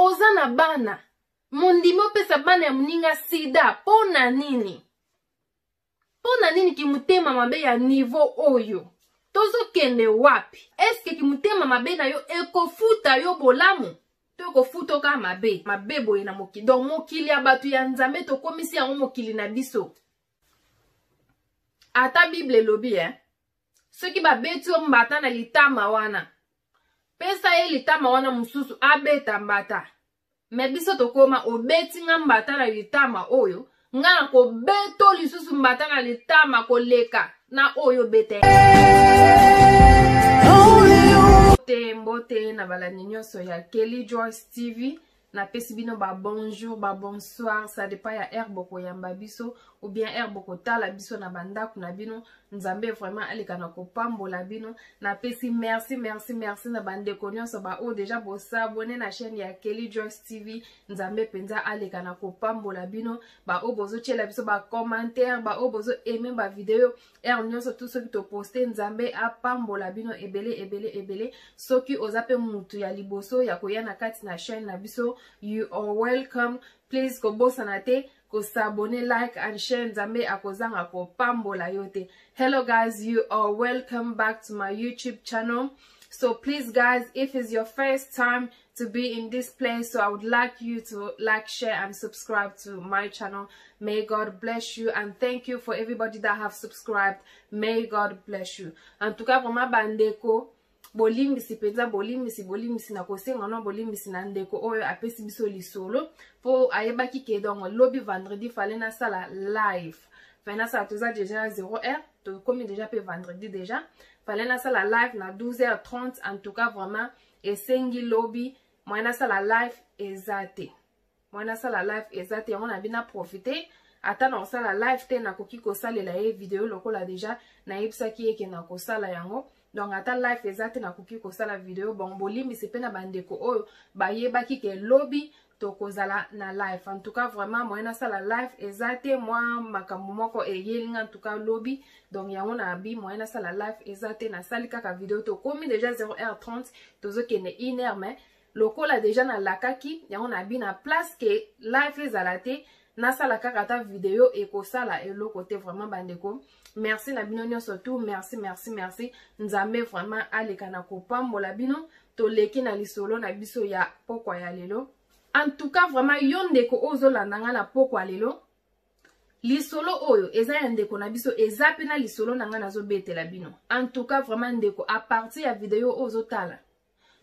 Ozana bana. Mondimi opesa bana ya muninga sida. Pona nini? Pona nini ki mutema mabe ya niveau oyo? Tozo kende wapi? Eske ki mutema mabe na yo ekofuta yo bolamu? To ekofuta ka mabe. Mabe boye na mokili. Donc mokili ya batu ya nzambe to komisi ya mokili na biso. Ata Bible lobi Soki ba beti o mbata na litama wana. Pesa ye litama wana mususu abeta mbata. Me biso tokoma obeti nga mbata na litama oyo. Nga na ko beto lisusu mbata na litama koleka. Na oyo bete. Mbote na balani nyonso ya Kelly Joyce TV. Na pesi bino ba bonjour, ba bonsoir. Ça dépend ya herbe ko yamba biso. Ou bien herbe ko tala biso na bandaku na bino. Nzambe vraiment aleka na ko pambola bino. Na pesi merci na bandeko nyonso ba o déjà bo s'abonner na chaîne ya Kelly Joyce TV. Nzambe penza aleka na ko pambola bino. Ba o bozo chela biso ba commentaire, ba o bozo aimer ba vidéo. Nyonso tout ce qui to poster nzambe a pambola bino ebele. Soki ozape mutu ya liboso ya koya na kati na chaîne na biso. You are welcome. Please ko bosanate. Ko s'abonner, like and share nzambe akozanga ko pambola yote. Hello guys, you are welcome back to my YouTube channel. So please guys, if it's your first time to be in this place, so I would like you to like, share and subscribe to my channel. May God bless you and thank you for everybody that have subscribed. May God bless you. En tout cas, vraiment bandeko bolimbisi penza bolimbisi na kosenga no bolimbisi na ndeko oyo apesi biso lisolo po ayebaki ke donc lobby vendredi fallait na sala live fana sa toza déjà 0h to comme déjà pe vendredi déjà fallait na sala live na 12h30 en tout cas vraiment esengi lobby moi na sala live ezate on a bien profité ata na sala live te na koki ko salela ye video lokola déjà na yebisaki eke na ko sala yango. Donc ata live ezate na kuki ko sala video bon bolimi se pe na bandeko oyo ba yebaki ke lobby to kozala na live. En tout cas vraiment moi na sala live ezate moi makambo moko eyelinga en tout cas lobby donc yango na bi moi na sala live ezate na sali kaka video to komi déjà 0h30 tozo kene 1h mais lokola déjà na lakaki yango na bi na place ke live ezalate na sala kaka ta video e ko sala eloko te vraiment bandeko. Merci na bino nyonso surtout merci nzambe vraiment aleka na kopambola bino to leki na lisolo na biso ya pokwa ya lelo. En tout cas vraiment yo ndeko ozolanda nga na pokwa lelo lisolo oyo eza ya ndeko na biso eza pe na lisolo na nga nazobetela bino. En tout cas vraiment ndeko a partir ya video ozotala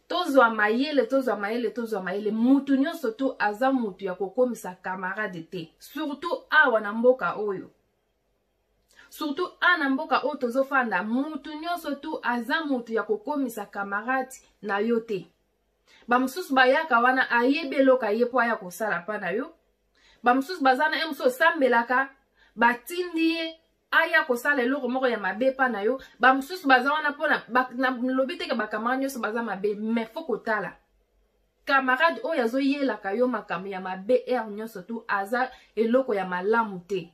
tozwa mayele mutu nyonso tu aza mutu ya kokomisa camarade te surtout awa na mboka oyo. Surtout ana mboka o tozofanda mutu nyonso tu aza mutu ya kokomisa camarade na yo te. Ba mususu bayaka wana ayebeloka ye po aya kosala pa na yo. Ba mususu bazana emso sambelaka batindi ye aya kosala eloko moko ya mabe pa na yo. Ba mususu baza wana pona na lobi te ke ba camarade nyonso baza mabe mais faut kotala. Camarade oyo azoyelaka yo makambo ya mabe nyonso tu aza eloko ya malamu te.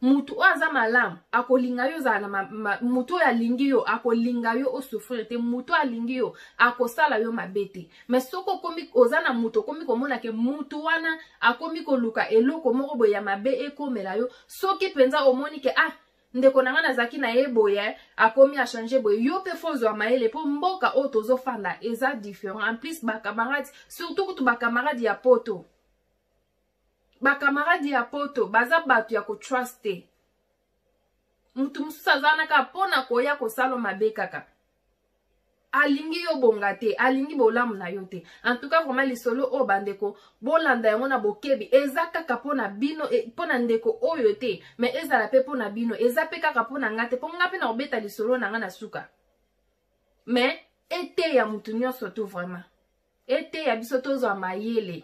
Mutu aza malamu akolinga yo za na mutu ya lingi yo akolinga yo osufrir te mutu alingi yo akosala yo mabete mais soko komi ozana mutu komi komona ke mutu wana akomi koluka eloko moko boye ya mabe ekomela yo soki penza omoni ke ndeko nanga nazaki na ye boye akomi a changer boye yo pe fozo amaele po mboka o tozofanda eza différent en plus ba camarades surtout kutu ba camarades ya poto. Ba camarade ya poto baza batu ya ko truste. Mutu mususu azana ka pona koya kosalo mabe kaka. Alingi yo bongate, alingi bolamu na yo te. En tout cas vraiment lisolo o bandeko bolanda yango na bokebi eza kaka pona bino pona ndeko oyo te mais ezala pe pona bino eza pe kaka pona ngate po ngape na obeta lisolo na nga na suka. Mais ete ya mutu nyonso tu vraiment. Ete ya biso tozo mayele.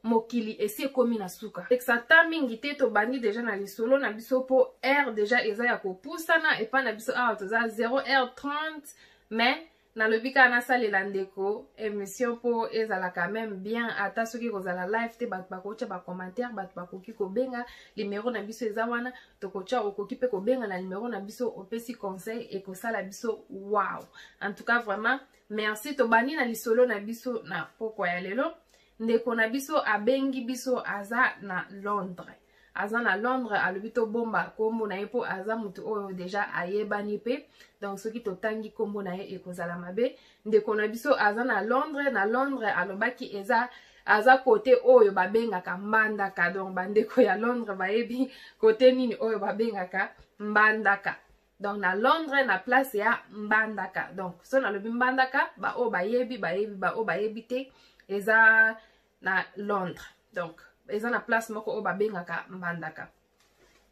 Mokili esi ekomi na suka. Exata mingi te to bandi déjà na lisolo na biso po R déjà eza ya kopusana et pa na biso toza 0h30 mais na lobika na salela ndeko émission po ezala quand même bien ata soki kozala live te bat bakocha ba commentaire bat bakoki ko benga numéro na biso eza wana to kocha okoki pe ko benga na numéro na biso opesi conseil et ko sala biso wow. En tout cas vraiment merci tobandi na lisolo na biso na poko ya lelo. Ndeko na biso abengi biso aza na Londres. Aza na Londres alobi to bomba kombo na ye po aza mutu oyo deja ayebani pe. Donc soki totangi kombo na ye ekozala mabe. Ndeko na biso aza na Londres alobaki aza kote oyo babengaka Mbandaka. Donc bandeko ya Londres bayebi kote nini oyo babengaka Mbandaka. Donc na Londres na place ya Mbandaka. Donc so nalobi Mbandaka ba o bayebi ba o bayebi te eza na Londres. Donc eza na place moko o babengaka Mbandaka.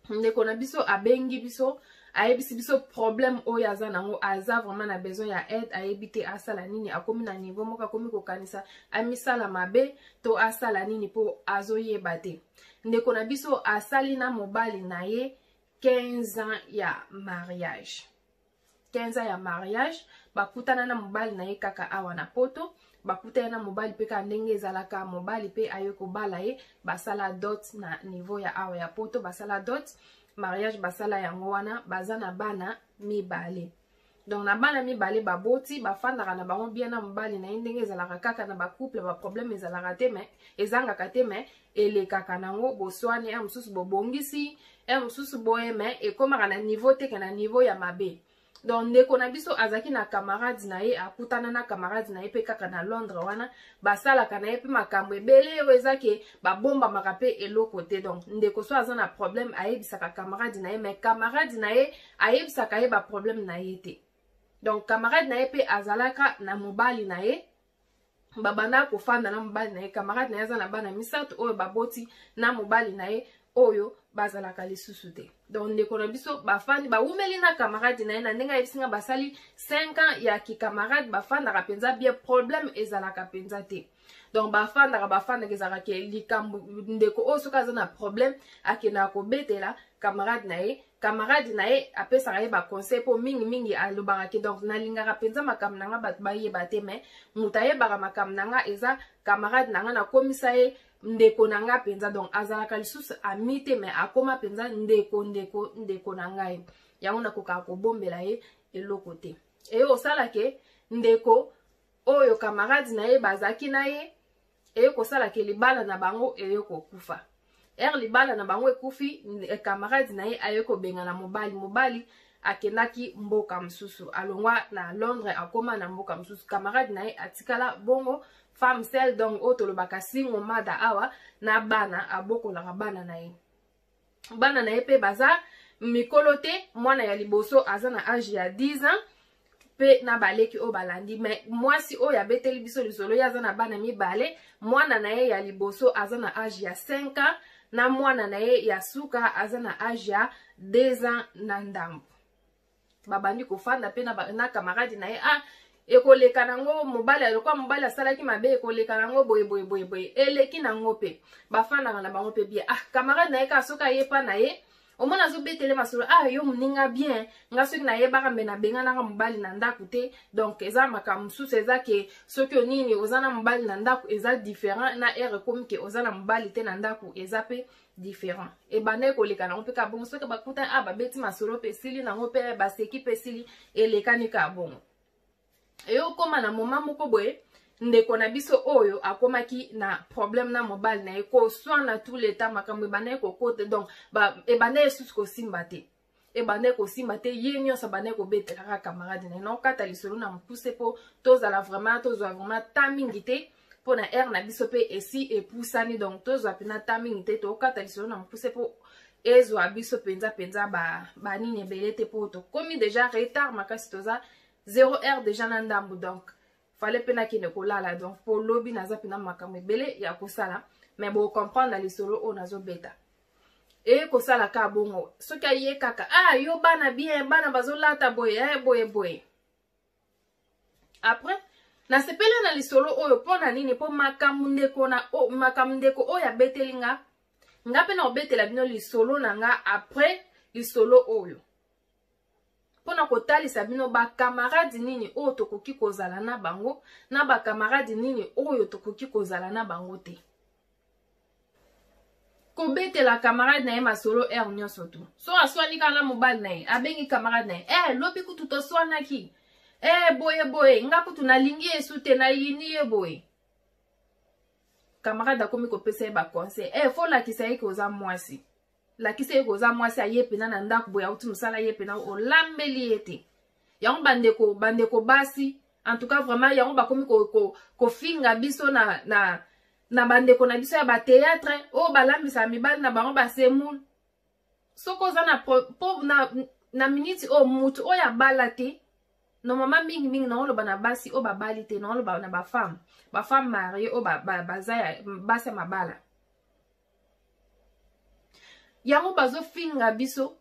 Ndeko na biso abengi biso ayebisi biso problème oyo aza nango, aza vraiment na besoin ya aide, ayebi te asala nini, akomi na niveau moko akomi kokanisa amisala mabe to asala nini po azoyeba te. Ndeko na biso asali na mobali na ye 15 ans ya mariage. 15 ans ya mariage, bakutana na mobali na ye kaka awa na poto, bakutana na mobali pe ka ndenge ezalaka mobali pe ayo kobala ye, basala dot na niveau ya awa ya poto, basala dot, mariage basala yango wana, baza na bana mibale. Donc na bana mibale baboti, bafandaka na bango bien na mobali na ye ndenge ezalaka kaka na ba couple, ba problème ezalaka te mais ezangaka te mais elekaka nango boswani ya mususu bobongisi, ya mususu boyeme ekomaka na niveau te na niveau ya mabe. Donc ndeko na biso azaki na camarade na ye, akutana na camarade na ye pe kaka na Londres wana, basalaka na ye pe makambo ebele oyo ezake babomba maka pe eloko te. Donc ndeko so aza na problème ayebisaka camarade na ye, mais camarade na ye ayebisaka ye ba problème na ye te. Donc camarade na ye pe azalaka na mobali na ye, babanda kofanda na mobali na ye, camarade na ye aza na bana misato oyo baboti na mobali na ye oyo bazalaka lisusu te. Donc ndeko na biso bafandi baumeli na camarade na ye na ndenge ayebisinga basali 5 ans ya ki camarade, bafandaka penza bien, problème ezalaka penza te. Donc bafandaka ezalaka ke likambo ndeko oyo soki aza na problème akendaka kobetela camarade na ye apesaka ye ba conseil po mingi alobaka ke. Donc nalingaka penza makambo nanga bato bayeba te, mais mutu ayebaka makambo nanga eza camarade nanga nakomisa ye ndeko nanga penza. Donc azalaka lisusu amite mais akoma penza ndeko na ngai, yango nakoka kobombela ye eloko te. E osala ke ndeko oyo camarade na ye bazaki na ye kosala ke libala na bango kokufa. Libala na bango ekufi, camarade na ye ayeko benga na mobali akendaki mboka msusu, alongwa na Londres akoma na mboka msusu. Camarade na ye atikala bongo femme seule, donc otolobaka singo mada awa na bana, abokolaka bana na ye. Bana na ye pe baza mikolo te, mwana ya liboso aza na âge ya 10 ans pe na baleki o balandi. Mais mwasi o ya beteli biso lisolo ya aza na bana mibale, mwana na ye ya liboso aza na âge ya 5 ans, na mwana na ye ya suka aza na âge ya 2 ans na ndambo. Babandi kofanda pe na camarade na ye ekoleka nango mobali alokwa mobali asalaki mabe ekoleka nango boye eleki nango pe bafandaka na bango pe bien. Camarade na ye ka soka ye pa na ye omona zo betele masolo yo mninga bien nga soki na ye baka mbena benga nanga mobali na ndaku te. Donc eza makambo mosusu eza ke soki onini oza na mobali na ndaku eza différent na ere komi ke oza na mobali te na ndaku eza pe différent. Ebanda ekoleka nango pe ka bongo soki bakuta babeti masolo pe sili nango pe baseki pe sili elekani ka bongo. Eyo koma na moma moko boye ndeko na biso oyo akomaki na problème na mobali na ye ko swana tout le temps makambo ebanda kokote. Donc ebanda esusu kosimba te, ebanda kosimba te, ye nyonso abanda kobetelaka camarade na ye. Non kata lisolo na mopuse po tozala vraiment tozwa vraiment temps mingi te po na air na biso pe esi epusani. Donc tozwa pena temps mingi te tokata lisolo na mopuse po ezwa biso penza ba nini ebele te po tokomi déjà retard makasi toza 0 heure déjà na ndambu. Donc fallait pena kine kolala, donc pour lobby naza pena makambo ebele ya kosala, mais bo comprendre les solo o nazo beta e kosala ka bongo soki aye kaka yo bana bien bana bazolata boye après na sepele na lisolo oyo pona nini po makambo ndeko oyo abeteli nga pe na obetela bino lisolo na nga après lisolo oyo pona kotalisa bino ba camarade nini oyo tokoki kozala na bango na ba camarade nini oyo tokoki kozala na bango te. Kobetela camarade na ye masolo nyonso tu. So aswani kana mobali na ye abengi camarade na ye lobi kutu toswanaki boye nga kutu nalingi esute na yini ye boye camarade akomi kopesa ye ba conseil fo lakisa ye ke oza mwasi lakisa ye ke oza mwasi aye pena na ndako boye auti mosala ye pena olambeli ye te yango bandeko basi en tout cas vraiment yango bakomi kofinga biso na bandeko na biso ya ba théâtre o balambisa mibali na bango basemul soko oza na minute o mutu oyo abala te normalement mingi na oloba na basi o babali te na oloba na bafemme mariée o baza basi ya mabala yango bazofinga biso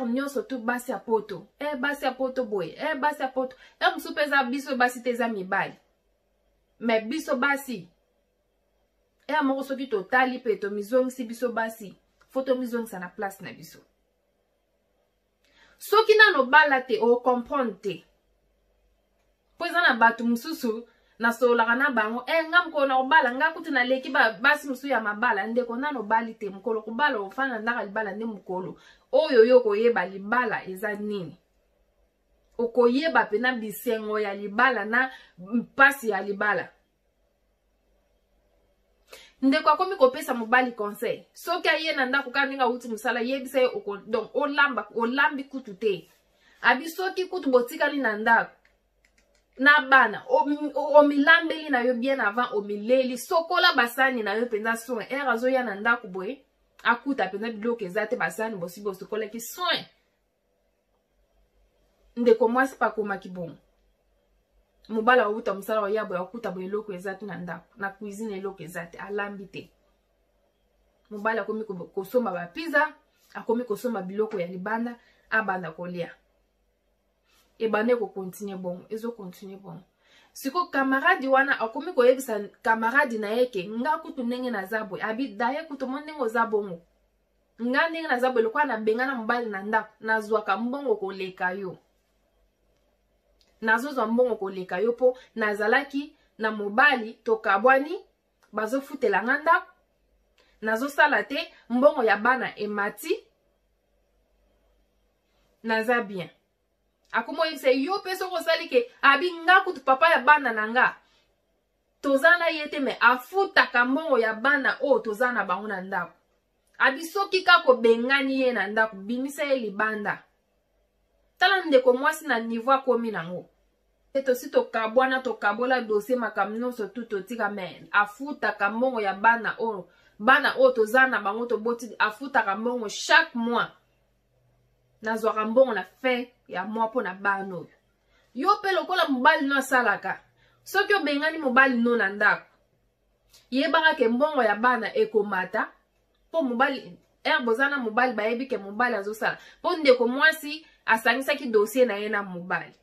nyonso tu basi ya poto basi ya poto boye basi ya poto mosusu mpe eza biso basi te eza mibali me biso basi moko soki totali mpe tomizongisi biso basi fo tomizongisa na place na biso soki nano bala te ocomprendre te po eza na bato mosusu nasololaka na bango nga mokolo na kobala nga kutu naleki basi mosusu ya mabala ndeko nano bali te mokolo kobala ofana ndaka libala nde mokolo oyo yo koyeba libala eza nini okoyeba pena bisengo ya libala na mpasi ya libala ndeko akomi kopesa mobali conseil soki aye na ndako kaka ndenge auti mosala yebisa ye donc olambi kutu te abi soki kutu botikali na ndako na bana omilambeli na yo bien avant omileli sokola basani na yo penza soin azoya na ndako boye akuta penza biloko eza te basani bosi bosokolaki soin ndeko mwasi pakomaki bongo mobala wauta mosala waya boye akuta boye eloko eza te na ndako na cuisine eloko eza te alambi te mobala akomi kosomba bapiza akomi kosomba biloko ya libanda abanda kolia ebande kokontinue bongo ezokontinue bongo siko kamaradi wana akomi koyebisa kamaradi na yeke nga kutu ndenge naza boye abi daye kutu mo ndenge oza bongo nga ndenge naza boye lokola nabengana mobali na ndako nazwaka mbongo koleka yo nazozwa mbongo koleka yo po nazalaki na mobali tokabwani bazofutela nga ndako nazosala te mbongo ya bana emati naza bien akomo yebisa yo mpe soki osali ke abi nga kutu papa ya bana na nga toza na ye te me afutaka mbongo ya bana oyo toza na bango na ndako abi soki kaka obengani ye na ndako bimisa ye libanda tala ndeko mwasi na niveau akomi nango tosi tokabwana tokabola dossier makambo nyonso tu totika me afutaka mbongo ya bana oyo toza na bango toboti afutaka mbongo chaque mois nazwaka mbongo na fin ya mois mpo na bana oyo yo mpe lokola mobali no asalaka soki obengani mobali no na ndako yebaka ke mbongo ya bana ekomata mpo mobali boza na mobali bayebi ke mobali azosala mpo ndeko mwasi asangisaki dossier na ye na mobali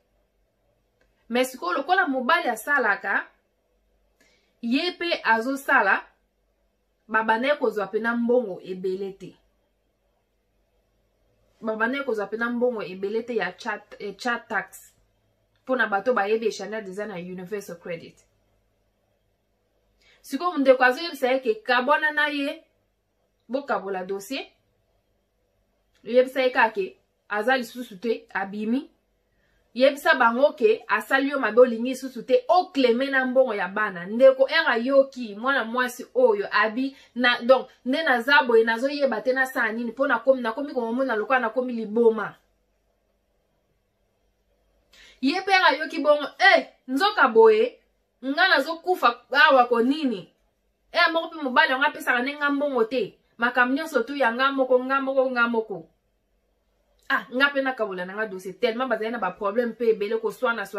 me sikoyo lokola mobali asalaka ye mpe azosala babanda kozwa pena mbongo ebele te babanda kozwa pena mbongo ebele te ya chat tax mpona bato bayebi echanel deza na universal credit sikoyo ndeko azoyebisa ye ke kabwana na ye bokabola dossier yebisa ye kaka ke aza lisusu te abimi yebisa bango ke asali yo mabe olingi lisusu te okleme na mbongo ya bana ndeko yoki mwana mwasi oyo abi na donc nde naza boye nazoyeba te nasala nini mpo nakomi komomona lokola nakomi liboma ye mpe yoki bongo nzoka boye nga nazokufa awa ko nini moko mpe mobali yango apesaka nde nga mbongo te makambo nyonso tu ya nga moko nga pe nakabola na nga dossier tellement bazali na ba problème pe ebele ko swana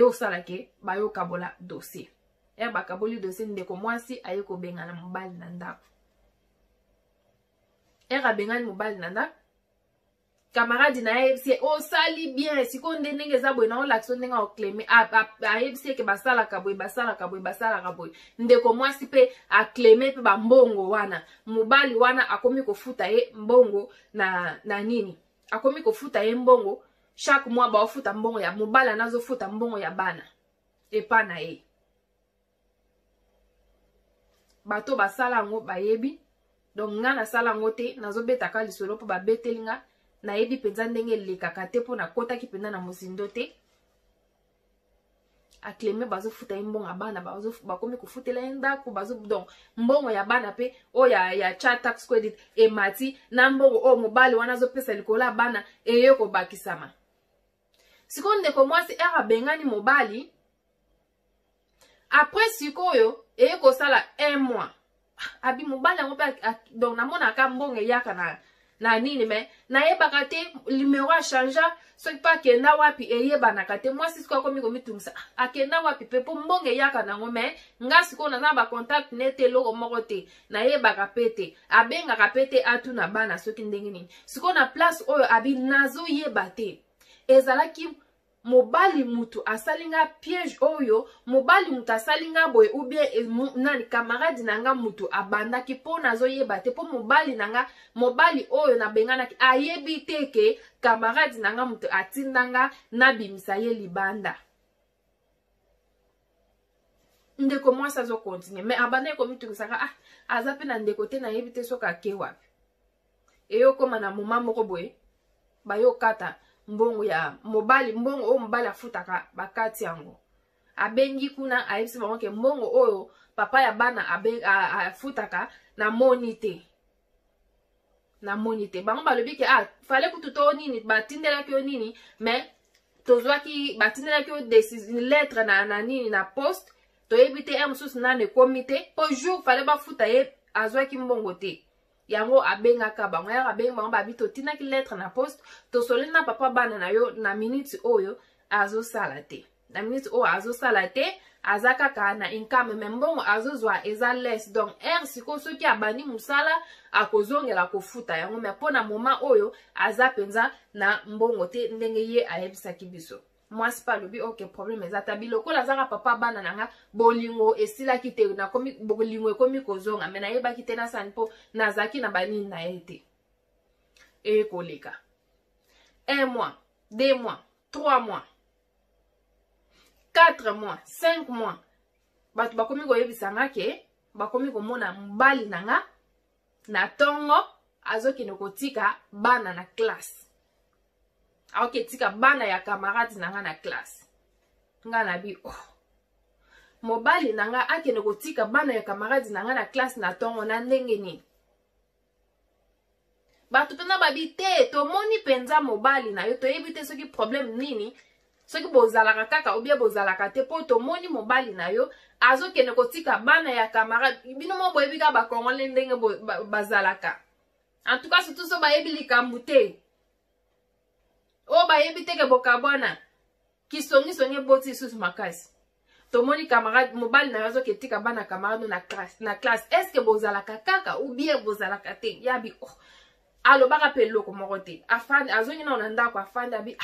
osala ke bayo kabola dossier bakaboli dossier ndeko mwasi aye kobengana mobali na ndako abengani mobali na ndako camarade na yebisi osali bien sikoyo nde ndenge eza boye na olakisa ndenge akleme ayebisi eke basalaka boye ndeko mwasi mpe akleme mpe bambongo wana mobali wana akomi kofuta ye mbongo na nini akomi kofuta ye mbongo chaque mois baofuta mbongo ya mobali anazofuta mbongo ya bana epa na ye bato basala yango bayebi donc nga nasala yango te nazobetaka lisolo mpo babeteli nga nayebi penza ndenge elekaka te mpo nakotaki penza na mosindo te akleme bazo futa mbongo ya bana bazo bakomi kufutela ndako bazo donc mbongo ya bana pe o ya chat tax credit emati na mbongo o mobali wana zo pesa likola bana eye ko bakisama siko ndeko mwasi era bengani mobali après sikoyo eye ko sala 1 mois abi mobali ngo pa donc namona ka mbongo yaka na nini me na yebaka te numéro a changer soki pa kenda wapi eyebanaka te mwasi siko akomi komitungisa akenda wapi pe po mbongo yaka nango me nga siko naza ba contact nete eloko moko te na yebaka pe te abengaka pe te atuna bana soki ndenge nini siko na place oyo abi nazo yeba te ezalaki mobali mutu asalinga piège oyo mobali mutu asalinga boye ou bien nani camarade nanga mutu abandaki po nazo yeba te po mobali nanga mobali oyo na benganaki ayebi te ke camarade nanga mutu atindanga na bimisa ye libanda ndeko mwasi azo continue mais abandaki komitungisaka aza pe na ndeko te nayebi te soki ake wapi eyokoma na moma moko boye bayokata mbongo ya mobali mbongo o mobali afutaka bakati yango abengi kuna ayebisi bango ke mbongo oyo papa ya bana afutaka na monite bango balobi ke fale kutu to nini batindelaki yo nini mais tozwaki batindelaki yo lettre na nini na poste toyebi te mosusu nane ekomi te po jour fale bafuta ye azwaki mbongo te yango abengaka bango ya abenga bango babi totinaki lettre na poste tosoli na papa bana na yo na minute oyo azosala te na minute oyo azosala te aza kaka na income me mbongo azozwa eza less donc siko soki abandi musala akozongela kofuta yango me mpo na moma oyo aza penza na mbongo te ndenge ye ayebisaki biso mwasi pa lobi ok problème eza ta bilokola azaka papa bana nanga bolingo esilaki te nakomi bolingo ekomi kozonga me nayebaki te nasani mpo nazaki na banini na ye te ekoleka 1 mois 2 mois 3 mois 4 mois 5 mois bato bakomi koyebisanga ke bakomi komona mobali nanga na tongo azokende kotika bana na classe aoke tika bana ya camarade nanga na classe nga na bi mobali nanga akende kotika bana ya camarade nanga na classe na tongo na ndenge nini bato pena babi te tomoni penza mobali na yo toyebi te soki problème nini soki bozalaka kaka ou bien bozalaka te po tomoni mobali na yo azokende kotika bana ya camarade bino mo boyebi ka bakongole ndenge bazalaka en tout cas surtout so bayebi likambu te o bayebi teke bokabwana kisongi boti isusu makasi tomoni camarade mobali na yazo ketika bana camarade na classe est-ce que bozalaka kaka ou bien bozalaka te yabi alobaka pe loko moko te afandi azongi na ndako afandi abi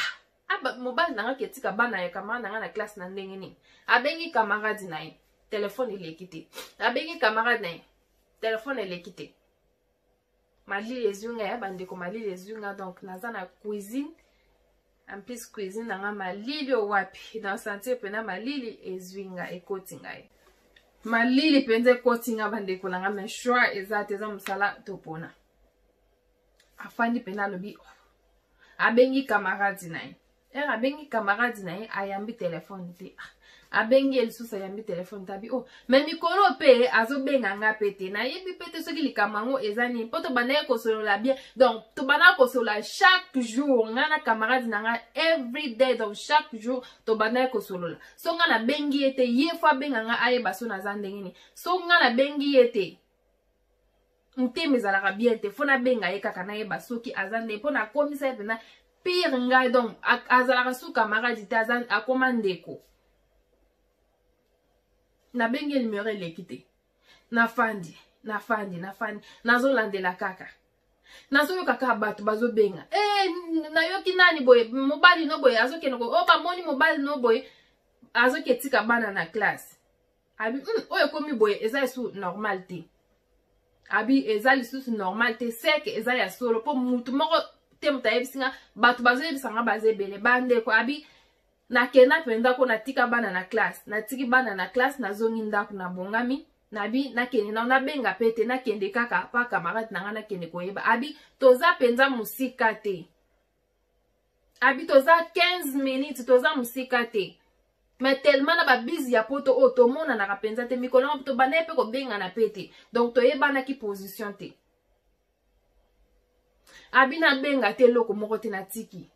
mobali nanga ketika bana ya camarade nanga na classe na ndenge nini abengi camarade na ye telefone eleki te abengi camarade na ye telefone eleki te malili ezunga ya bandeko malili ezunga donc naza na cuisine en plus cuisine nanga malili wapi dans sentir pena malili ezwinga ekoti ngai malili penze ekoti nga bandeko nanga me choix eza musala topona afandi pena lobi abengi camarade na ye abengi camarade na ye ayambi telefone te abengi elisusu ayambi telefone tabi me mikolo pe azobenga nga pete nayebi pete soki likambo yango eza nini mpo tobanda kosolola bien donc tobanda kosolola chaque jour nga na camarade na nga every day donc chaque jour tobanda kosolola so nga na bengi ye te ye fo abenga nga ayeba so naza ndenge nini so nga na bengi ye te nteme ezalaka bien te fo nabenga ye kaka nayeba soki aza ndenge mpo nakomisa ye pena pire ngai donc azalaka su camarade te akoma ndeko na bengi numéro eleki te nafandi nazolandela kaka nazoyoka kaka bato bazobenga nayoki nani boye mobali no boye azokende bamoni mobali no boye azoketika bana na classe abi oyo ekomi boye eza lisusu normal te abi eza lisusu normal te seke eza ya solo mpo mutu moko te mutu ayebisinga bato bazoyebisanga baza ebele bandeko abi nakenda penza ko natika bana na classe natiki bana na classe nazongi ndako na bongami nabi nakende na benga pete nakende kaka pa camarade nanga nakende koyeba abi toza penza musika te abi toza 15 minutes toza musika te mais tellement na ba busy ya poto o to mona na kapenza te mikolo na to bana pe ko benga na pete donc to yebana ki position te abina benga te loko moko te na tiki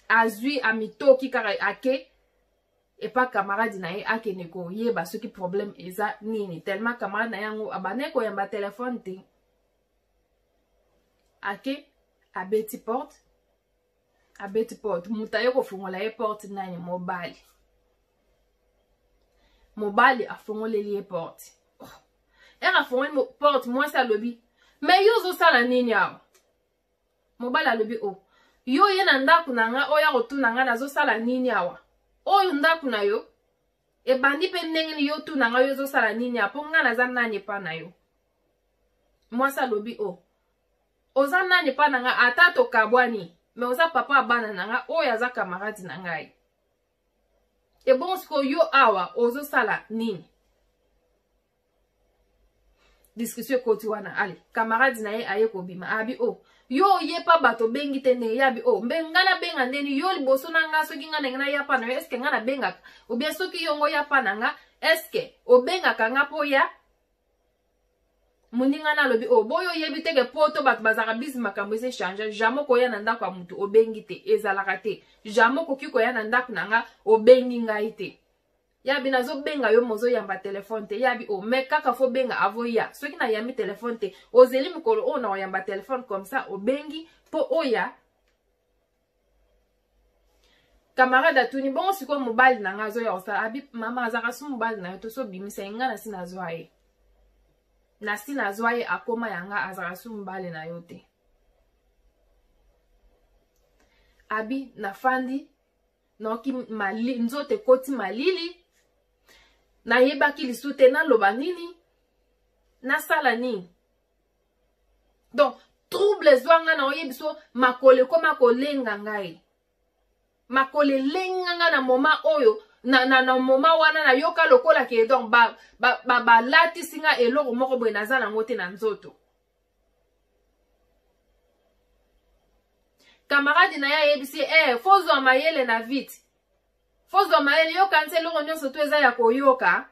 azui amitoki kaka ake et pas camarade na ye ake neko yeba soki problème eza nini tellement camarade na yango abane ko yamba téléphone te ake abeti porte mutaye ko fungola ye porte nani mobali afongoleli ye porte era fongoli porte mwasi alobi mais yo ozosala nini awa mobali alobi o yo ye na ndako na nga oya kotuna nga nazosala nini awa oyo ndako na yo ebandi mpe ndenge ni yo tuna nga yo ozosala nini awa mpo nga naza nani epa na yo mwasi alobi o oza nani epa na nga ata tokabwani me oza papa abana na nga oyo aza kamaradi na ngai ebongo siko yo awa ozosala nini discussion ekoti wana ale kamaradi na ye aye kobima abi o yo ye pa bato bengi te ndenge yabi o mbe nga na benga ndeni yo liboso na nga soki nga ndenge na ya pa na yo eske nga na bengaka ou bien soki yongo ya pa na nga eske obengaka nga po ya muninga na lobi o boyo yebi teke poto bato bazaka bisi makambo ese change jamais koya na ndako ya mutu obengi te ezalaka te jamais koki koya na ndako na nga obengi ngai te yabi nazo benga yo mozo yamba telefone te yabi o me kaka fo benga avoya soki na yambi telefone te ozeli mikolo o na yamba telefone comme ça obengi po oya camarade atuni bongo siko mobali na nga zo ya osala abi mama azaka su mobali na yo to so bimisa nga na sina zo aye na sina zo aye akoma yanga azaka su mobali na yo te abi na fandi noki mali nzote koti malili na yebaki lisu te na loba nini na sala nini donc trouble zwanga na oyebiso makole koma kolenga ngai makole lenga nga na moma oyo na moma wana na yoka lokola ke donc ba lati singa eloko moko boye naza nango te na nzoto camarade na ya yebisi fozwa mayele na vite fozwa mayele yoka nse eloko nyonso to eza ya koyoka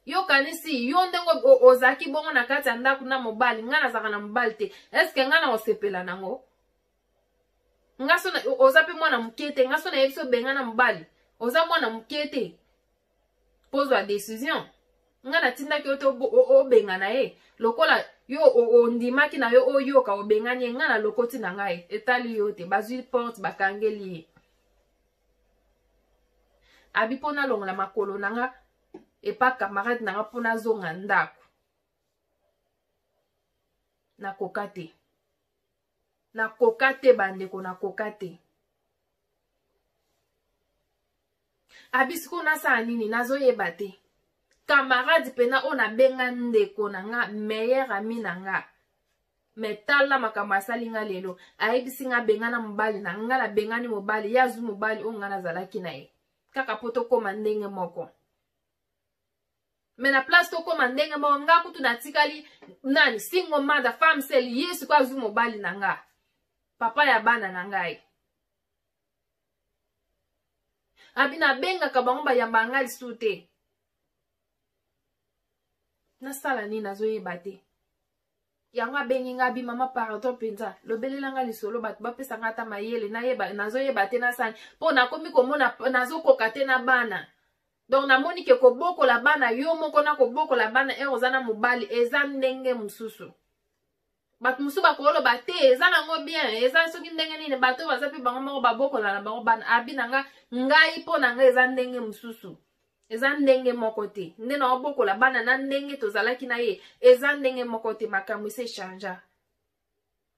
yokanisi yo ndengo ozaki bongo na kati ya ndako na mobali nga nazaka na mobali te eske nga na osepela nango nga so oza pe mwana moke te nga so na yebiso benga na mobali oza mwana moke te pozwa décision nga natindaki yo te obenga na ye lokola yo ondimaki na yo oyoka obengani ye nga na lokoti na ngai etali yo te bazwi porte bakangeli ye abi mpona longola makolo na nga epa camarade na nga mpona zonga ndako nakoka te bandeko nakoka te abi siko nasala nini nazoyeba te camarade pena o nabenga ndeko na nga meilleur ami na nga me tala makambo asali nga lelo ayebisi nga benga na mobali na nga nabengani mobali ye azwi mobali oyo nga nazalaki na ye kaka po tokoma ndenge moko me na place tokoma ndenge moko nga kutu natikali nani single mother femme seule ye siko azwi mobali na nga papa ya bana na ngai abi nabengaka bango bayamba nga lisu te nasala nini nazoyeba te yango abengi nga abi mama pardon mpenza lobelela nga lisolo bato bapesa nga ata mayele nayeba nazoyeba te nasani mpo nakomi komona nazokoka te na bana donc namoni ke kobokola bana yo moko na kobokola bana oza na mobali eza ndenge mosusu bato mosusu bakoloba te eza nango bien eza soki ndenge nini bato baza mpe bango moko babokola na bango bana abi na nga ngai mpo na nga eza ndenge mosusu eza ndenge moko te nde na obokola bana na ndenge tozalaki na ye eza ndenge moko te makambo ese changea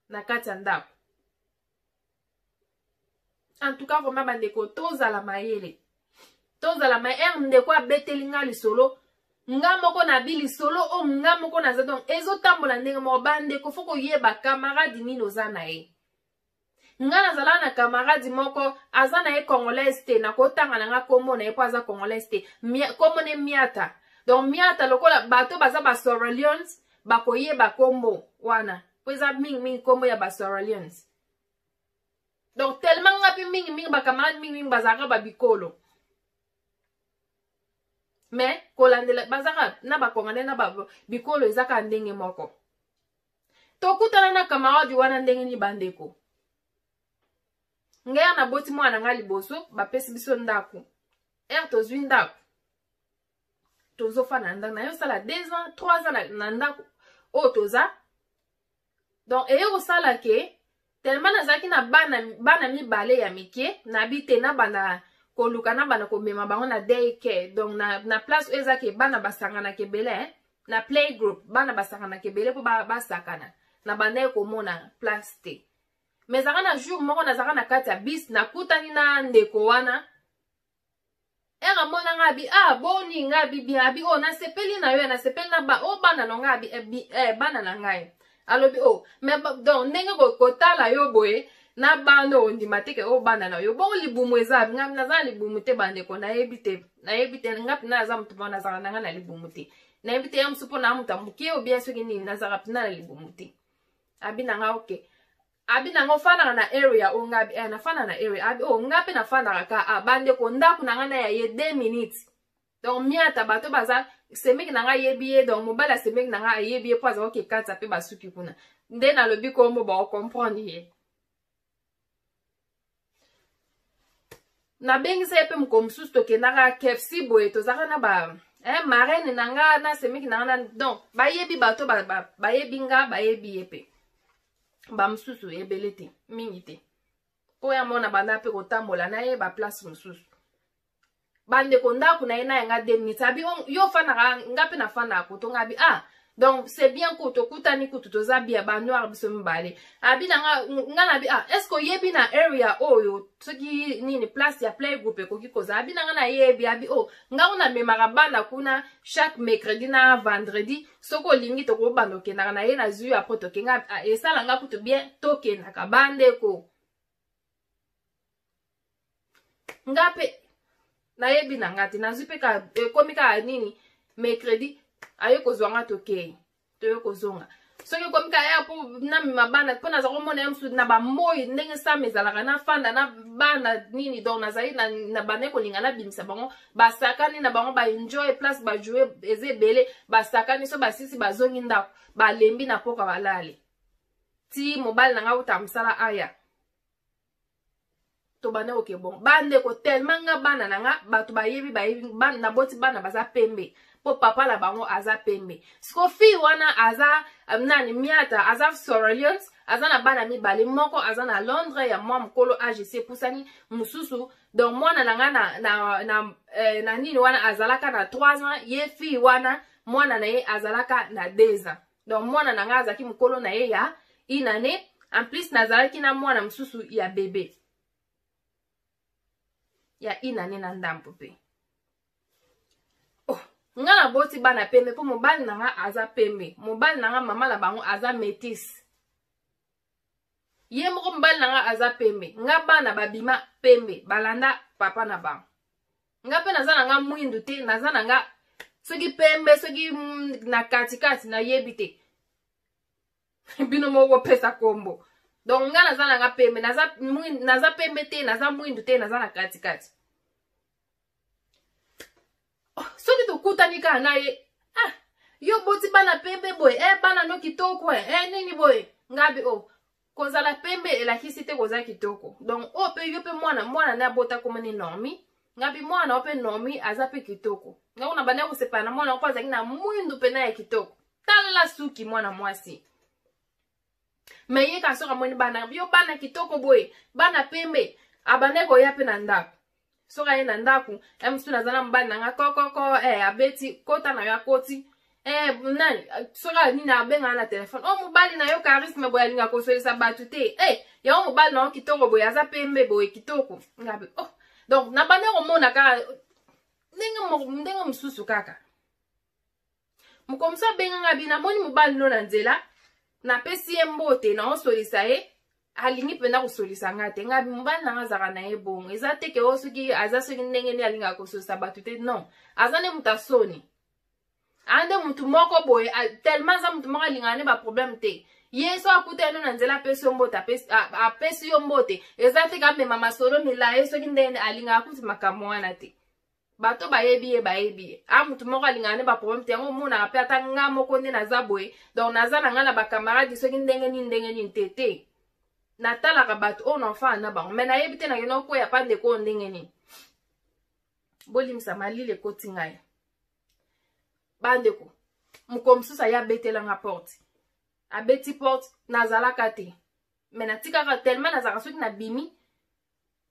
na kati ya ndako en tout cas vraiment bandeko tozala mayele ndeko abeteli nga lisolo nga moko na bi lisolo o nga moko naza donc ezotambola ndenge moko bandeko fo koyeba camarade nini oza na ye nga nazala na camarade moko aza na ye congolaise te nakotanga na nga kombo na ye po aza congolaise te kombo ne miata donc miata lokola bato baza ba Sierra Leones bakoyeba kombo wana po eza mingi kombo ya ba Sierra Leones donc tellement nga pi mingi bacamarade mingi bazalaka babikolo mais kolandela bazaka na bakongane na bikolo ezaka ndenge moko tokutana na camarade wana ndenge ni bandeko ngeya na boti mwana nga liboso bapesi biso ndako tozwi ndako tozofana ndako na yo sala 2 ans 3 ans na ndako oyo toza donc eye kosala ke tellement nazalaki na bana mibale ya mike nabi te na bana koluka na bana komema bango na daycare donc na place oyo ezaki bana basanganaka ebele na playgroup bana basanganaka ebele mpo basakana na banda komona place te mais ezaka na jour moko nazalaka na kati ya bis nakutani na ndeko wana mona nga bi boni nga bi bien abi nasepeli na yo nasepeli na bana no nga bi bana na ngai alobi mais donc ndenge kotala yo boye na bando ondima te ke bana na yo bongo libumu eza nga naza libumu te bandeko nayebi te nga pina naza mutu mpo nazaka nanga na libumu te nayebi te ya musu mpo na mutu amuke o bien soki nini nazaka pina na libumu te abi nanga okay abi nanga ofandaka na area o nga bi nafanda na area abi nga pe nafandaka ka bandeko ndako nanga na ya ye 2 minutes donc miata bato baza semeki nanga yebi ye donc mobala semeki nanga ayebi ye po aza oke kata pe basuki kuna nde nalobi kombo baocomprendre ye nabengisa ye mpe moko mosusu tokendaka KFC boye tozaka na marraine nanga na semeki nanga na donc bayebi bato bayebi nga bayebi ye mpe bamosusu ebele te mingi te po ya mona banda mpe kotambola na ye baplace mosusu bandeko ndako na ye na yanga 2 minutes abi yo fandaka nga mpe nafandaka koto nga abi donc c'est bien kutu okutani kutu toza bia banoir biso mibale abi nanga nga na bi est-ce que oyebi na area oyo soki nini place ya playgroup ekoki koza abi nanga na yebi abi nga una memaka bana kuna chaque mercredi na vendredi soki olingi tokobanda okendaka na ye na zwi apres tokenga esala nga kutu bien tokendaka bandeko nga mpe nayebi na nga te nazwi mpe ekomi kaka nini mercredi aye kozwanga tokei toyo kozonga soki ekomi kaka ya mpo namema bana mpo naza komona ya mosusu na bamoi ndenge sama ezalaka na fanda na bana nini donc nazali na bana ekolinga nabimisa bango basakani na bango baenjoy place bajoue eza ebele basakani so basisi bazongi ndako balembi na poka balale ti mobali nanga uta mosala aya to bana oke bon bandeko tellement nga bana nanga bato bayebi bana na boti bana baza pembe po papa la bango aza pembe siko fi wana aza nani miata aza Sierra Leone aza na bana mibale moko aza na Londres ya mwa mkolo AGC pusani mususu donc mwana nanga na nini wana azalaka na 3 ans ye fi wana mwana na ye azalaka na 2 ans donc mwana nanga azaki mkolo na ye ya inane en plus nazalaki na mwana mususu ya bebe ya inane na ndampo pe nga na boti bana pembe po mobali nanga aza pembe mobali nanga mama la bango aza métis ye moko mobali nanga aza pembe nga bana babima pembe balanda papa na bango nga pe naza nanga mwindu te naza nanga soki pembe soki na katikati na yebi te bino moko pesa kombo donc nga naza nanga pembe naza pembe te naza mwindu te naza na katikati soki tokutani kaka na ye yo boti bana pembe boye bana no kitoko nini boye ngabi kozala pembe elakisi te koza kitoko donc pe yo pe mwana na bota komoni normi ngabi mwana ope normi aza pe kitoko nga una bana kosepana mwana opo azalaki na mwindu pe na ya kitoko tala suki mwana mwasi me ye kasoka mweni bana yo bana kitoko boye bana pembe abane koya pe na ndako soka ye na ndako msu nazana mbali nanga koko abeti kota na ya koti nani soka nini abenga na telefone mobali na yo charisme boye alinga kosolisa batu te ya mobali na yo kitoko boye aza pembe boye kitoko ngabe donc na bane komona kaka ndenge mosusu kaka mokomisa benga ngabi namoni mobali no na nzela napesi ye mbote na osolisa ye alingi penda kosolisa nga te ngabi mobali nanga azaka na ye bongo eza te ke soki aza soki ndenge ni alingaka kosolisa bato te non aza nde mutu asoni ande mutu moko boye tellement aza mutu moko alingaka ne baproblème te ye so akuta eno na nzela apesi yo mbote apesi yo mbote eza te kamema masolo milaye soki ndenge alingaka kuti makambo wana te bato bayebi amutu moko alingane ba problème te yango mona pe ata nga moko nde naza boye donc naza na nga na ba camarade soki ndenge nini tete natalaka bato oyo nafa na bango me nayebi te nakende okoya pa ndeko oyo ndenge nini bolimisa malile ekoti ngai bandeko moko mosusu aye abetelanga porte abeti porte nazalaka te me natikaka tellement nazalaka soki nabimi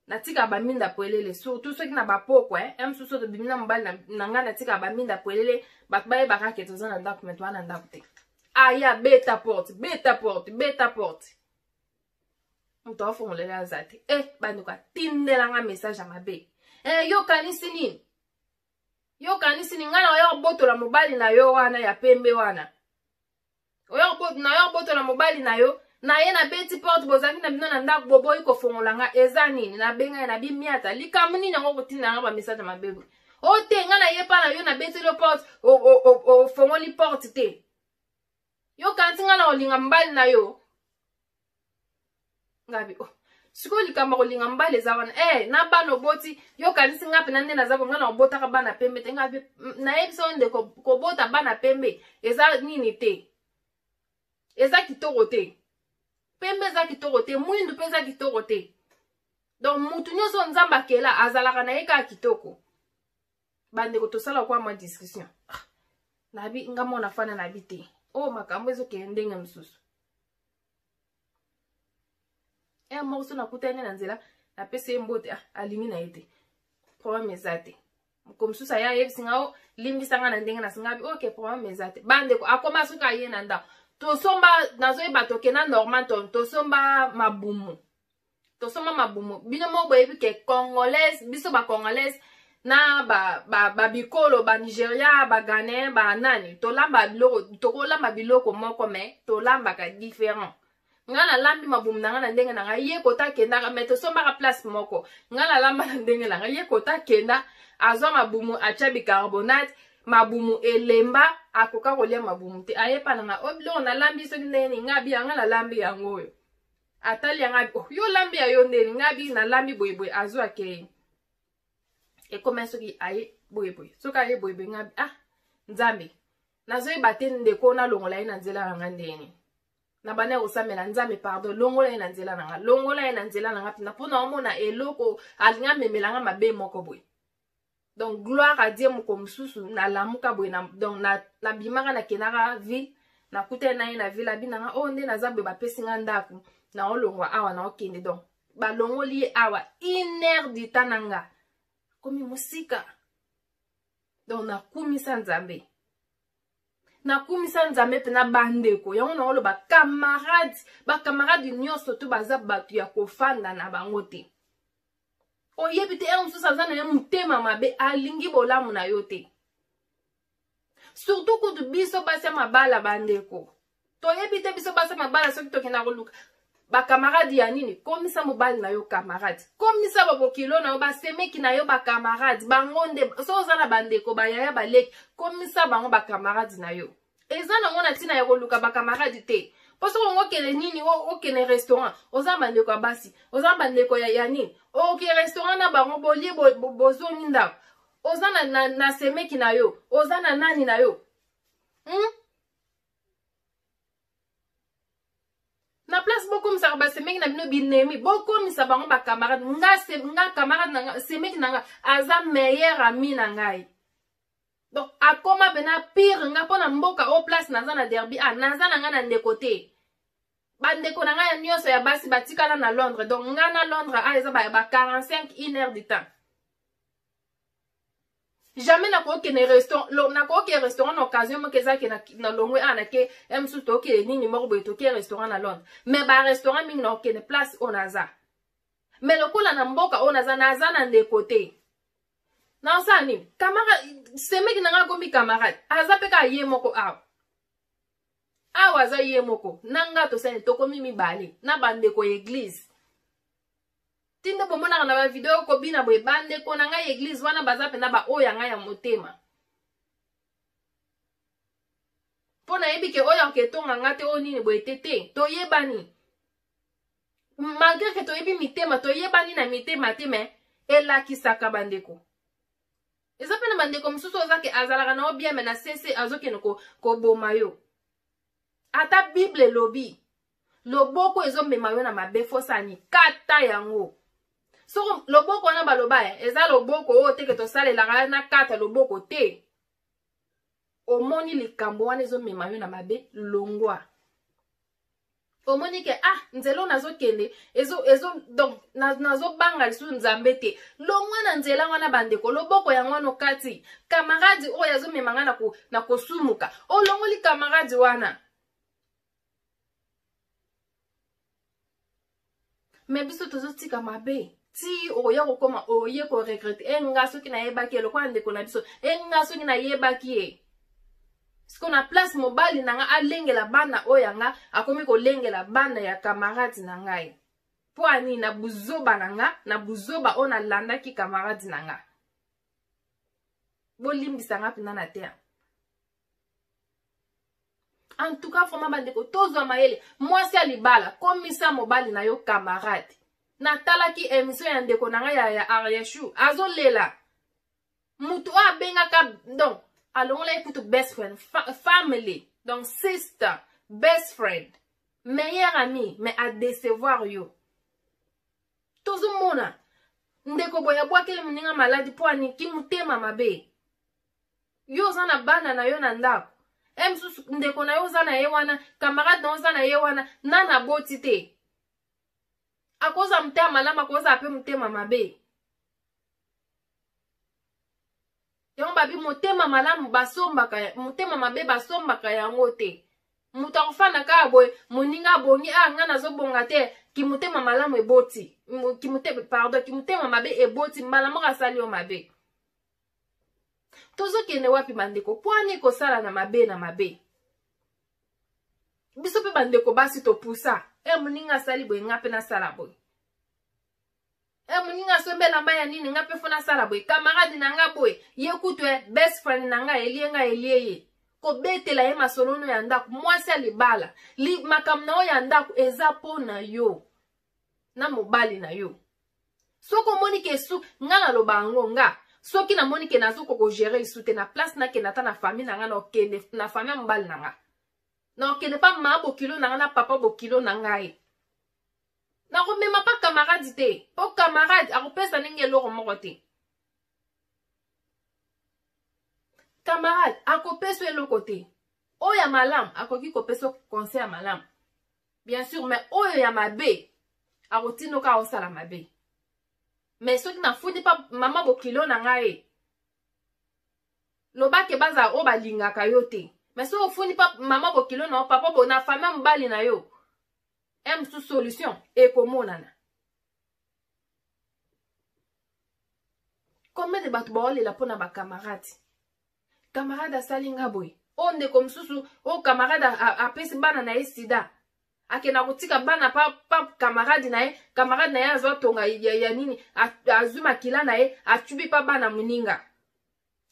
natika baminda poelele surtout soki na bapoko mosusu tobimi na mobali na ngai natika baminda poelele bato bayebaka ke toza na ndako me toza na ndako te aya beta porte moto afongolela aza te bandeko atindelanga message ya mabe yokanisi nini ngai na oya kobotola mobali na yo wana ya pembe wana oya kobotola mobali na yo na ye na beti porte bozangi na bino na ndako boboyi kofongola nga eza nini nabenga ye na bimiata likambo nini yango kotindanga bamessage ya mabebe o te ngai na ye pa na yo na beteli porte ofongoli porte te yo kanti ngai na kolinga mobali na yo ngabi sikoyo likambo kolinga mobali eza wana na bana oboti yo kanisi nga pena nde naza bonga na obotaka bana pembe te ngabi nayebi so nde kobota bana pembe eza nini te eza kitoko te pembe eza kitoko te mwindu mpe eza kitoko te donc mutu nyonso nzambe akela azalaka na ye kaka kitoko bandeko tosala kwa mwa discussion nabi nga mona fana nabi te makambo ezokende ndenge mosusu moko so nakutani na nzela napesi ye mbote alimi na ye te problème eza te moko mosusu aye ayebisinga limbisanga na ndenge nasingabi ok problème eza te bandeko akoma soki aye na ndako tosomba nazoyeba tokenda normal tosomba mabumu bino moko boyebi ke congolaise biso bacongolaise na babikolo banigeria baghanéen banani tokolamba biloko moko me tolambaka différent nga nalambi mabumu na nga na ndenge na nga ye kota kendaka me tosombaka place moko nga nalamba na ndenge na nga ye kota kenda azwa mabumu atya bicarbonate mabumu elemba akoka kolia mabumu te ayepa na nga biloko nalambi soki ndenge ngabi yanga nalambi yango oyo atali yanga yo lambi ya yo ndeni ngabi nalambi boyeboye azwa ke ekoma soki aye boyeboye soki aye boyeboye ngabi nzambe nazoyeba te ndeko nalongola ye na nzela yanga ndeni na bana kosamela nzambe pardon longola ye na nzela nanga mpena mpona omona eloko alinga memelanga mabe moko boye donc gloire à Dieu moko mosusu nalamuka boye donc nabimaka nakendaka ville nakutani na ye na ville abinanga nde naza boye bapesi nga ndako naolongwa awa naokende donc balongoli ye awa 1 heure du temps na nga komi mosika donc nakumisa nzambe pena bandeko yango naolo bakamarade nyonso to baza bato ya kofanda na bango te oyebi te mosusu aza na ye motema mabe alingi bolamu na yo te surtout kutu biso basi ya mabala bandeko toyebi te biso basi ya mabala soki tokenda koluka bakamarade ya nini komisa mobali na yo kamarade komisa babokilo na yo basemeki na yo bakamarade bango nde so oza na bandeko bayaya baleki komisa bango bakamarade na yo eza nango na ntina ya koluka bakamarade te po soki ongo okende nini okende restaurant oza bandeko ya basi oza bandeko ya nini oke restaurant na bango bolie bozongi ndako oza na semeki na yo oza na nani na yo na place bokomisaka basemeki na bino binemi bokomisa bango bakamarade nga kamarade nanga semeki nanga aza meilleur ami na ngai donc akoma bena pire nga mpona mboka o place naza na derby naza na nga na ndeko te bandeko na ngai nyonso ya basi batikala na Londres donc nga na Londres eza ba 45 1 heure du temps jamais nakokende restaurant na occasion moko ezalaki na longwe nake mosusu tokende nini moko boye toke restaurant na Londres mais barestaurant mingi nakokende place oyo naza mais lokola na mboka oyo naza na ndeko te naosala nini semeki na nga akomi camarade aza mpe kaka ye moko awa aza ye moko nanga tosani tokomi mibale na bandeko ya eglise tinda bomonaka na bavideo kobina boye bandeko na ngai eglise wana baza mpena baoyo ya ngai ya motema mpo nayebi ke oyo aketonga nga te oyo nini boye te toyebani malgré ke toyebi mitema toyebani na mitema te me elakisaka bandeko eza pe na bandeko mosusu oza ke azalaka na bien me na sese azokende koboma yo. Ata Bible elobi loboko ezomema yo na mabe fosani kata yango. So loboko wana baloba eza loboko oyo te ke tosalelaka na kata loboko te. Omoni likambo wana ezomema yo na mabe longwa. Omoni ke nzela nazokende donc nazobanga lisusu nzambe te. Longwa na nzela wana bandeko loboko yango wana okati. Kamaradi oyo azomema nga na kosumuka. Olongoli kamaradi wana. Me biso tozotika mabe. Ti oya kokoma oye ko regrette. Nga soki na yebaki eloko ndeko na biso. Nga soki na yebaki Siko na place mobali nanga alengela bana oyanga akomi ko lengela bana ya kamaradi nangai. Po ani na buzoba nanga na buzoba ona landaki kamaradi nanga. Bolimbisa nga pina na te. En tout cas, vraiment bandeko tozo maele mwasi alibala komisa mobali na yo kamaradi. Natala ki emission ya ndeko nanga ya Ariashu azolela. Mutu abenga ka donc alors là écoute best friend family donc sister best friend meilleur ami mais à décevoir yo. Tozo mona ndeko boya bwakele muninga maladi po ani ki mutema mabe. Yo zana bana na yo na ndako. Emsusu ndeko na yo zana ye wana camarade na yo zana ye wana nana boti te. Akoza mutema malama akoza ape mutema mabe. Yon babi mutema malamu basombaka mutema mabe basombaka yango te. Mutakufana ka boy muninga bongi nga nazobonga te ki mutema malamu eboti. Ki mutema mabe eboti mbala moka sali yo mabe. Tozo kende wapi bandeko poani kosala na mabe na mabe. Biso pe bandeko basi to pusa. Muninga sali boy nga pe na sala boy. Muninga sombela mbaya nini nga pe fona sala boy. Kamaradi na nga boy. Yekutwe best friend na nga elie. Ko betela ye masolono ya ndaku. Mwasi alibala. Makam na o ya ndaku eza po na yo. Na mobali na yo. Soko moni ke su nga na lobango nga. Soki na moni ke nazo ko gérer isute na place na ke nata na famille na nga na okende na famille mobali na nga. Na okende pa ma bokilo na nga na papa bokilo na nga e. Na remema pa camarade te. Po camarade akopesa nenge loko moko te. Camarade akopesa eloko te. Oyo ya malam akoki kopesa conseil ya malam. Bien sûr mais oyo ya mabe akotino ka osala mabe. Mais soki na funi pa mama bokilo na nga e. Lobake baza o balingaka yo te. Mais so funi pa mama bokilo na papa bo na famille mbali na yo. Sous solution ekomonana. Combien de batu baole la pona ba camarade? Camarade asali nga boy. Onde comme susu o camarade apesi bana na sida. Akena kutika bana pa camarade na ye, camarade na ye azotonga ya nini azuma kila na ye, achubi pa bana muninga.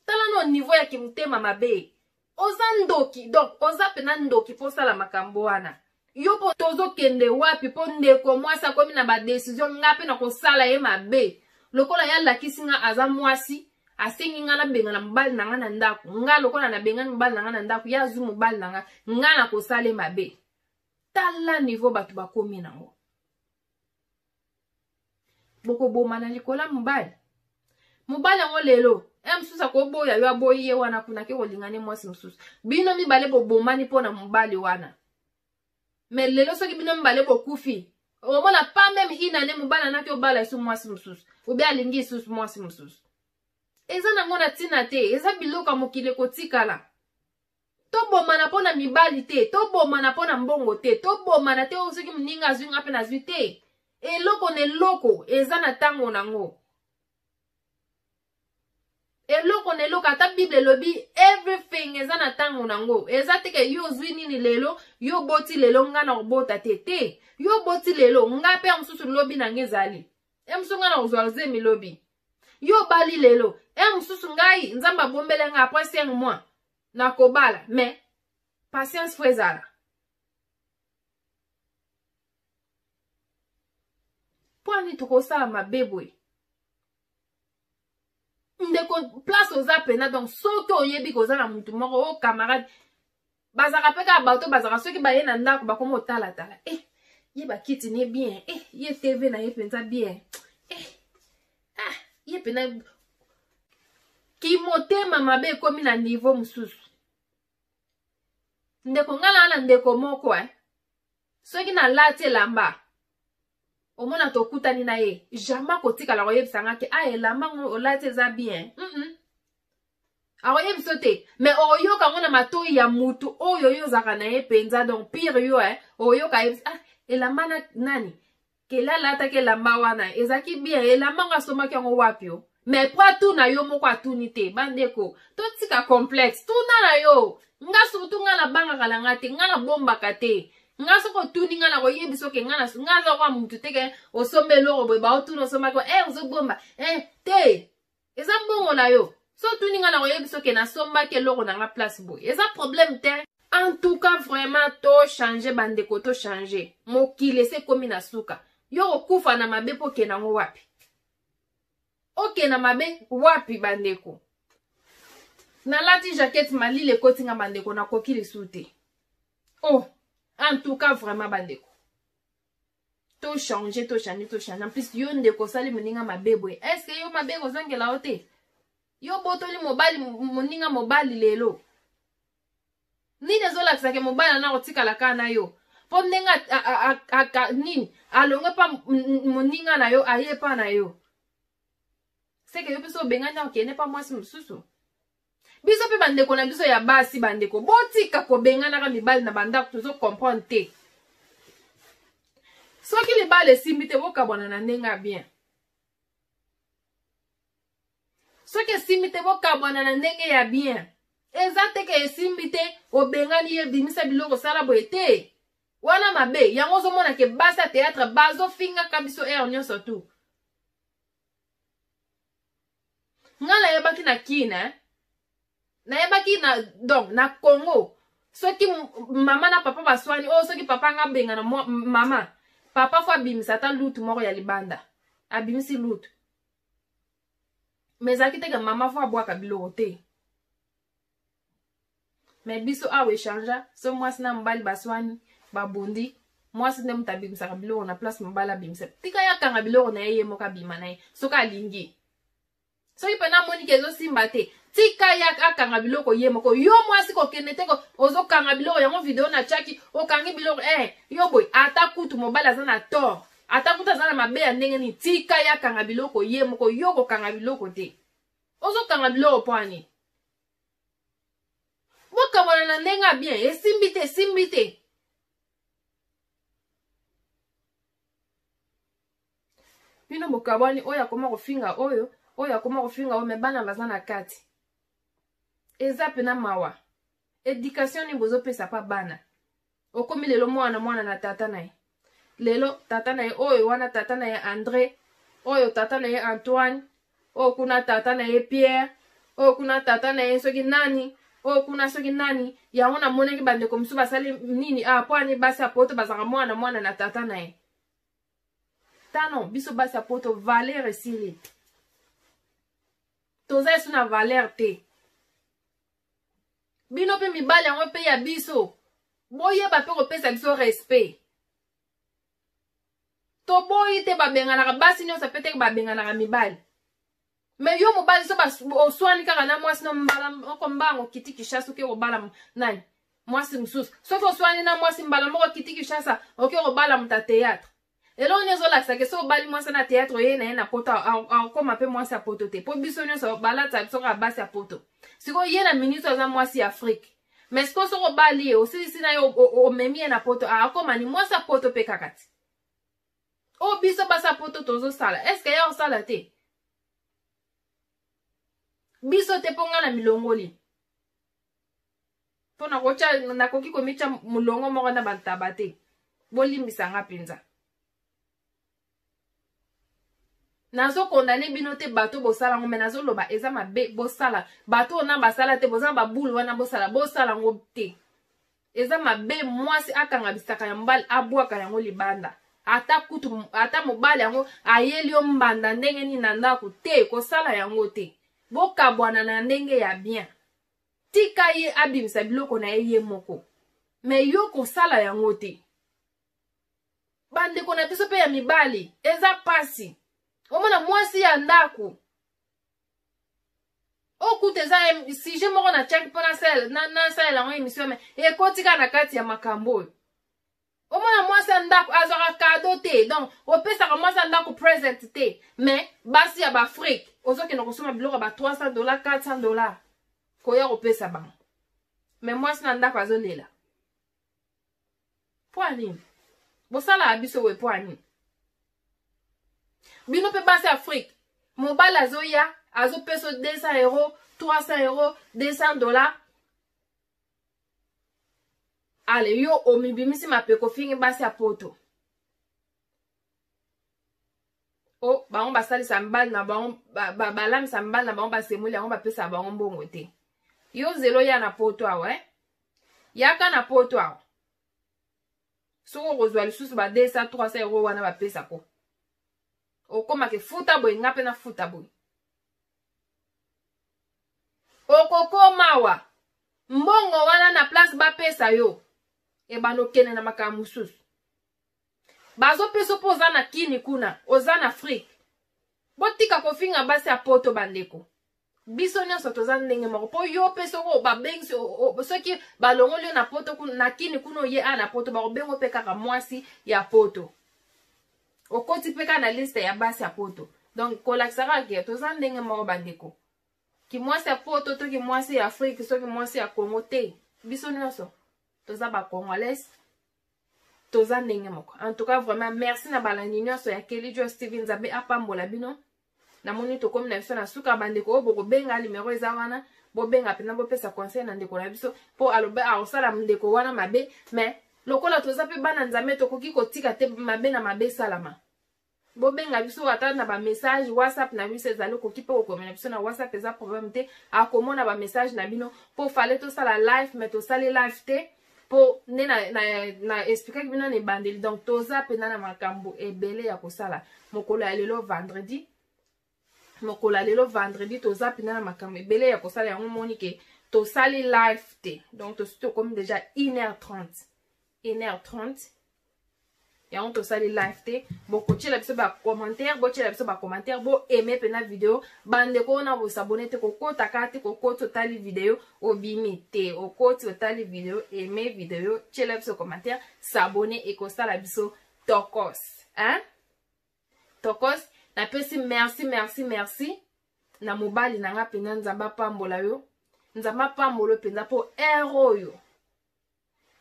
Tala no niveau ya kimutema mabe. Oza ndoki, donc oza pena ndoki po sala makambo wana. Yo po tozo kende wapi po ndeko mwasi akomi na ba decision nga pe na kosala ye mabe. Lokola ya lakisi nga aza mwasi, asengi nga na benga na mbali na nga na ndaku. Nga lokola na benga na mbali na nga na ndaku, ya azu mbali na nga na kosala ye mabe. Tala niveau batu bakomi nango. Boko boma na likola mbali. Mbali yango lelo. Msusa ko boya yo aboyi ye wana kuna ke olingane mwasi msusa. Bino mibale bo bomani po na mbali wana. Mais lelo soki bino mbale bo kufi. Omona pa même inane mbala na ke obala isu mwasi msusa. Obi alingi isu mwasi msusa. Eza nango na tina te. Eza biloka mokile kotikala. To bomana po na mibali te. To bomana po na mbongo te. To bomana te soki mninga azwi ngape na zwi te. Eloko ne loko. Eza na tango nango. Eloko ne loka ata Bible lobi everything eza na tango nango. Eza teke yo zwi nini lelo, yo boti lelo nga na obota te. Yo boti lelo nga pe msusu lobi na ngezali. Msusu nga na uzwalze mi lobi. Yo bali lelo, msusu ngai nzamba bombele nga apres 5 mois na kobala, mais patience frezala. Pwani tukosala mabebwe. ndeko place oza pena donc soki oyebi koza na mutu moko o camarade bazaka peka bato bazaka soki baye na ndako bakoma otala tala ye bakiti ne bien ye TV na ye penza bien ye pena ki motema mabe ekomi na niveau mosusu ndeko ngala na ndeko moko soki na lati elamba omona tokutani na ye jamais kotikala koyebisanga ke elamba ngo olati eza bien akoyebiso te mais oyoka ngo na matoi ya mutu oyo ozaka na ye penza donc pire yo oyoka yebisa elamba na nani kela lata ke elamba wana ezaki bien elamba ngo asomaki yango wapi yo mais po atuna yo moko atuni te bandeko totika complexe tuna na yo nga surtout nga na bangaka na nga te nga na bombaka te nga soko tuni nga na koyebiso ke nga za kwa mutu teke osomba eloko boye baotuna osombaki ozobomba te eza mbongo na yo so tuni nga na koyebiso ke nasombaki eloko na nga place boye eza problème te. En tout cas vraiment to changer bandeko to changer mokili ese komi na suka yo okufa na mabe po ke nango wapi oke na mabe wapi bandeko nalati jaquette malile ekoti nga bandeko nakoki lisu te en tout cas vraiment bandeko to changer en plus yo ndeko sali moninga mabe boye est-ce que yo mabe kozongela o te yo botoli mobali moninga mobali lelo nini ezolakisa ke mobali na kotikala kaka na yo po ndenge nini alonge pa moninga na yo aye pa na yo seke yo biso obengani okende pa mwasi mosusu biso pe bandeko na biso ya basi bandeko botika kobenganaka mibali na bandako tozo comprendre te soki libala esimbi te bokabwana na ndenge ya bien soki esimbi te bokabwana na ndenge ya bien eza teke esimbi te obengani ye bimisa biloko sala boye te wana mabe yango ozomona ke basi ya théâtre bazofingaka biso aire nyonso tu nga nayebaki na kina nayebaki na donc na Congo soki mama na papa baswani soki papa nga benga na mama papa fo abimisa ata lutu moko ya libanda abimisi lutu mais ezalaki teke mama fo abwaka biloko te mais biso awa echangea so mwasi na mobali baswani babundi mwasi nde mutu abimisaka biloko na place mobali abimisa tika yakanga biloko na ye moko abima na ye soki alingi soki pena monike ezosimba te tika yakanga biloko ye moko yo mwasi kokende te ozokanga biloko yango video na chaki okangi biloko yo boy ata kutu mobali aza na tort ata kutu aza na mabe ya ndenge ni tika yakanga biloko ye moko yo kokanga biloko te ozokanga biloko po ani bokamwana na ndenge ya bien esimbi te bino bokabwani oyo akoma kofinga oyo akoma kofinga oyo me bana baza na kati eza pena mawa éducation ni bozopesa pa bana okomi lelo mwana na tata na ye lelo tata na ye oyo wana tata na ye André oyo tata na ye Antoine oyo kuna tata na ye Pierre oyo kuna tata na ye soki nani oyo kuna soki nani yango na monaki bandeko mosusu basali nini po ani basi ya poto bazaka mwana na tata na ye tano biso basi ya poto valeur esili toza esu na valeur te bino pe mibali yango mpe ya biso boyeba mpe kopesa biso respect toboyi te babenganaka basi nyonso mpe teke babenganaka mibali me yo mobali so oswani kaka na mwasi na mbala moko mbango kiti kishasa oke kobala nani mwasi mosusu soki oswani na mwasi mbala moko kiti kishasa oke kobala muta théâtre eloko nyonso olakisaka so obali mwasi na théâtre oye na ye na poto akoma mpe mwasi ya poto te po biso nyonso balatisa biso kaka basi ya poto sikoyo ye na minute aza mwasi ya Afrique mais sikoyo soki obali ye osilisi na ye omemi ye na poto akoma ni mwasi ya poto mpe kaka ti o biso basi ya poto tozosala eske ye osala te biso te mpo nga na milongoli mpo nakoki komitya molongo moko na bantaba te bolimbisanga mpenza nazokondane bino te bato bosala ngo me nazoloba eza mabe bosala bato ona basala te boza babulu wana bosala ngo te eza mabe mwasi akanga bisaka ya mobali abwaka yango libanda ata mobali yango ayeli yo mbanda ndenge nini na ndako te kosala yango te bokabwana na ndenge ya bien. Tika ye abimisa biloko na ye moko. Me yo kosala yango te. Bandeko na biso pe ya mibali, eza pasi. Omona mwasi ya ndako. Okuta eza si je moko na check pona sel na sel lango emission me ekotika na kati ya makambo. Omona mwasi ya ndako azwaka kado te. Donc opesaka mwasi ya ndako present te. Me basi ya Afrique, ozokende kosoma biloko ba $300, $400. Koya opesa bango. Me mwasi na ndako azolela. Poani. Bosala abiso we poani. Bino pe basi Afrique. Mobile azoya, azo peso €200, €300, $200. Ale yo omibimisi mapeko fingi basi ya poto. O bango basali sambal na bango balam sambal na bango basemuli yango bapesa bango mbongo te. Yo zelo ya na poto awa Yaka na poto awa. Soko kozwa lisusu ba €200, €300 wana bapesa ko. Okoma ke futa boy ngape na futa boy. Okokoma wa. Mbongo wana na place bapesa yo. E bano kene na makambo susu. Bazo peso po oza na kini kuna, oza na Afrique. Botika kofinga basi ya poto bandeko. Biso nyonso toza ndenge moko po yo peso ko babengi soki balongoli yo na poto kuna na kini kuna ye na poto babengo pe kaka mwasi ya poto. Okoti peka na liste ya basi ya poto. Donc kolakisaka ke toza ndenge moko bandeko. Ki mwasi ya poto to ki mwasi ya Afrique soki mwasi ya Congo te. Biso nyonso toza ba Congolais. Toza ndenge moko. En tout cas vraiment merci na balandi nyonso ya Kelly Joy Steven Nzambe apambola bino. Na moni to komi na biso na suka bandeko boko benga numéro eza wana bo benga pena bo pesa conseil na ndeko na biso po aloba osala ndeko wana mabe mais lokola toza pe bana Nzambe to koki kotika te mabe na mabe salama. Bo benga biso ata na ba message WhatsApp na biso ezali koki pe okomena biso na WhatsApp eza problème te akomona ba message na bino po fale to sala live mais to sala live te po ne na expliquer bino ne bandeli donc toza pena na makambo ebele ya kosala mokolo ya lelo vendredi. Mokolo lelo vendredi toza pina na makambo ebele ya kosala yango moni ke to sali live te. Donc to sito comme déjà 1h30. 1h30. Yango to sali live te. Bo kochela biso ba commentaire, bo chela biso ba commentaire, bo aimer pena video, bande ko na bo s'abonner te kokota kati kokota tali video obimi te. Okoti tali video, aimer video, chela biso commentaire, s'abonner et kosala biso tokos. Hein? Tokos. Na pesi merci. Na mobali na nga pena Nzamba pambola yo. Nzamba pambolo pena po euro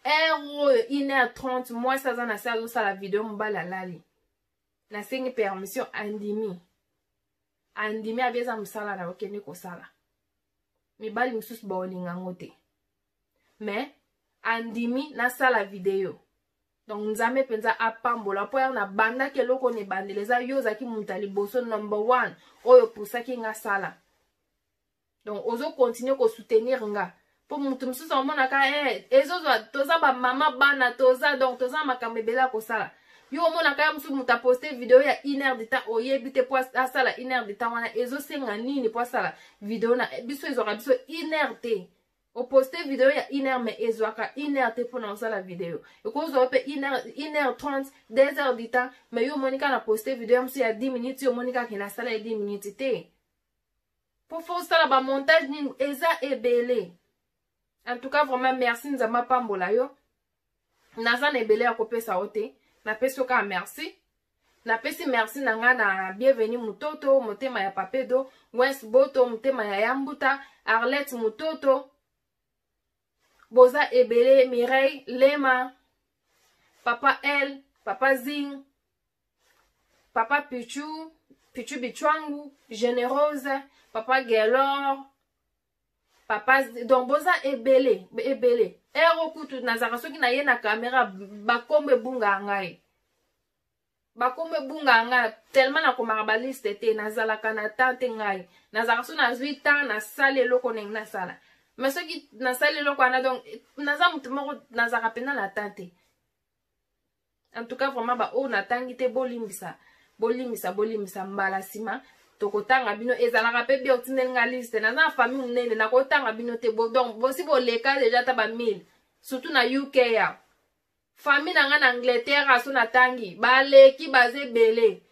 1h30 moi ça na sala la vidéo mobali alali. Na sengi permission andimi. Andimi abeza musala na okene ko sala. Mibali mususu ba olinga ngote. Mais andimi na sala vidéo. Donc Nzambe penza apambola po ya na banda ke loko ne bandeleza yo zaki mutali boso number 1 oyo pusaki nga sala. Donc ozo continuer ko soutenir nga po mutu mususu omona ka ezozo toza ba mama bana toza donc toza makambe bela ko sala. Yo omona ka mususu muta poster video ya 1h de temps oyebi te po sala 1h de temps wana ezo senga nini po sala video na biso ezo biso 1h te. O poste vidéo ya 1h mais ezwaka 1h te pour lancer la vidéo. Et quand vous avez 1h30, 2h du temps, mais yo Monica na poste vidéo même si ya 10 minutes, yo Monica qui na sala 10 minutes te. Pour faire ça la montage ni eza ebele. En tout cas vraiment merci Nzamba pambola yo. Naza na ebele akopesa ote. Na peso ka merci. Na pesi merci nanga na bienvenue mutoto, motema ya papedo, West Boto, motema ya Yambuta, Arlette mutoto. Boza Ebele, Mireille, Lema, Papa El, Papa Zing, Papa Pichu, Pichu Bichwangu, Générose, Papa Gelor, Papa donc Boza Ebele, Ebele. Ero kutu nazaka soki na ye na kamera bakombe bunga ngai. Bakombe bunga ngai tellement na komara ba liste te nazalaka na tante ngai. Nazaka so na 8 ans na sale loko ning na sala. Mais ce qui n'a pas le local, donc, n'a pas pena la tante. En tout cas, vraiment, bah, oh, n'a tangité bolimbisa, bolimisa, mbalasima. tokotanga bino ezalaka pe bien otindeli nga liste naza famille munene nakotanga bino te donc bosi boleka deja ta ba 1000 surtout na UK ya famille nanga na Angleterre aso natangi baleki baze ebele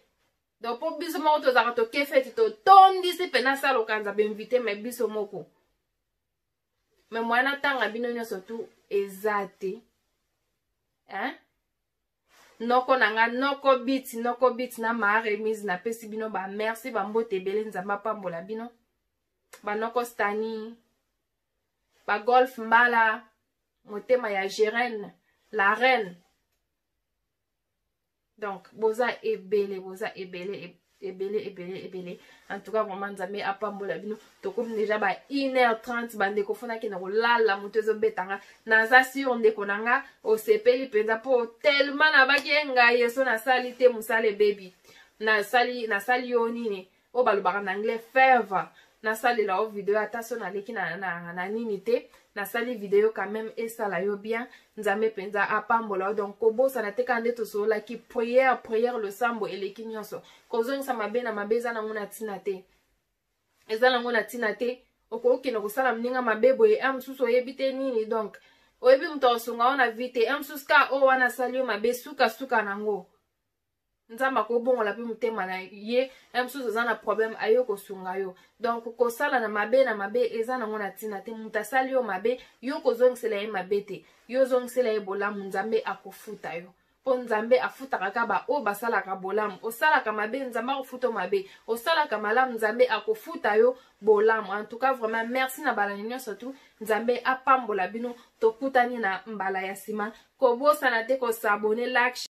donc po biso moko tozaka tokefeti totondisi pena sala okanza bainvite me biso moko me mwana tanga bino nyonso tu eza te noko nanga noko beat na ma remise na pesi bino ba merci ba mbote ebele nzambe apambola bino ba noko stani ba golf mbala motema ya Gérène la reine donc boza ebele en tout cas vraiment nzambe apambola bino tokomi déjà ba 1h30 bandeko fona ki na kolala moto ezobetanga naza sur ndeko nanga osepeli penza po tellement nabaki ngai yeso nasali te musale baby nasali yo nini o balobaka na anglais fervor nasalela o video ata so naleki na nini te nasali video quand même esala yo bien nzambe penza apambola donc kobosana te kande tosololaki prière le sambo eleki nyonso kozongisa mabe na mabe eza nango na ntina te eza nango na ntina te okokende kosala mninga mabe boye mosusu oyebi te nini donc oyebi moto akosunga o na vi te mosusu ka o wana asali yo mabe sukasuka nango nzamba kobongola pe motema na ye mosusu eza na problème ayo kosunga yo donc kosala na mabe eza nango na ntina te moto asali yo mabe yo kozongisela ye mabe te yo ozongisela ye bolamu nzambe akofuta yo po nzambe afutaka kaka ba oyo basalaka bolamu osalaka mabe nzambe akofuta mabe osalaka malamu nzambe akofuta yo bolamu en tout cas vraiment merci na balani nyonso tu nzambe apambola bino tokutani na mbala ya nsima kobosana te kosabone like